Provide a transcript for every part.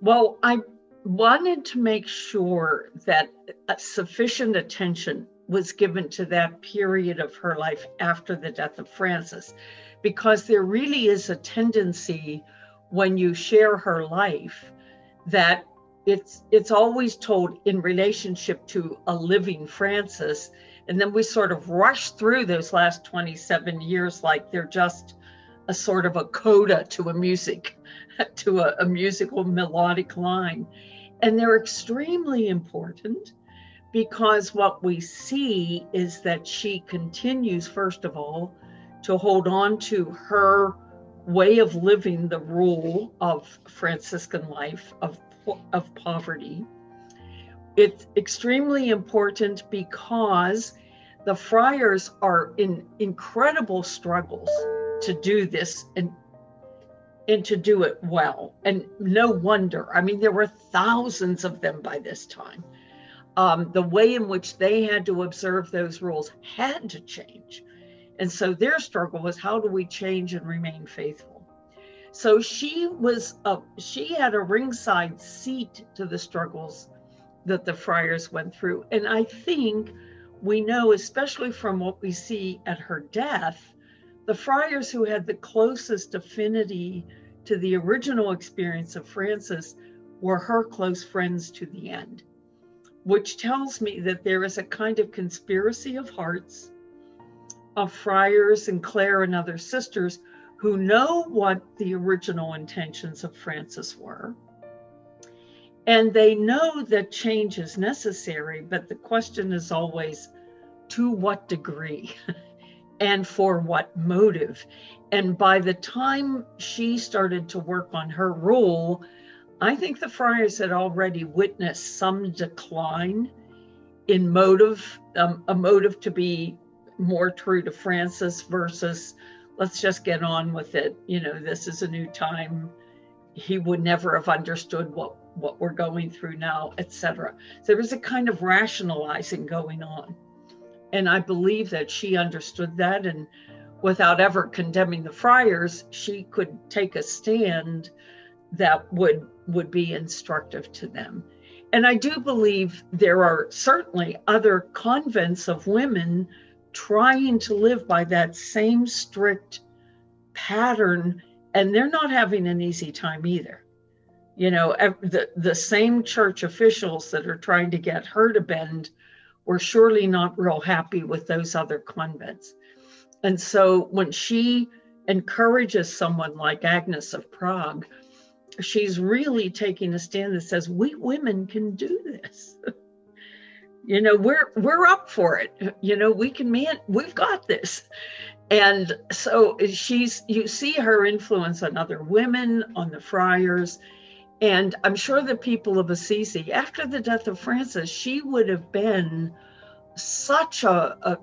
Well, I wanted to make sure that sufficient attention was given to that period of her life after the death of Francis, because there really is a tendency when you share her life that it's always told in relationship to a living Francis, and then we sort of rush through those last 27 years like they're just a sort of a coda to a music to a musical melodic line. And they're extremely important because what we see is that she continues, first of all, to hold on to her way of living the rule of Franciscan life, of poverty. It's extremely important because the friars are in incredible struggles to do this and to do it well. And no wonder. I mean, there were thousands of them by this time. The way in which they had to observe those rules had to change. And so their struggle was, how do we change and remain faithful? So she had a ringside seat to the struggles that the friars went through. And I think we know, especially from what we see at her death, the friars who had the closest affinity to the original experience of Francis were her close friends to the end, which tells me that there is a kind of conspiracy of hearts of friars and Clare and other sisters who know what the original intentions of Francis were. And they know that change is necessary, but the question is always, to what degree and for what motive? And by the time she started to work on her rule, I think the friars had already witnessed some decline in motive, a motive to be more true to Francis versus let's just get on with it. You know, this is a new time. He would never have understood what we're going through now, etc. So there was a kind of rationalizing going on. And I believe that she understood that, and without ever condemning the friars, she could take a stand that would be instructive to them. And I do believe there are certainly other convents of women trying to live by that same strict pattern, and they're not having an easy time either. You know, the same church officials that are trying to get her to bend were surely not real happy with those other convents. And so when she encourages someone like Agnes of Prague, she's really taking a stand that says, we women can do this. You know, we're up for it. You know, we've got this. And so you see her influence on other women, on the friars. And I'm sure the people of Assisi, after the death of Francis, she would have been such a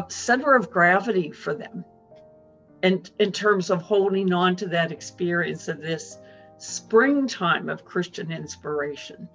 center of gravity for them. And in terms of holding on to that experience of this springtime of Christian inspiration.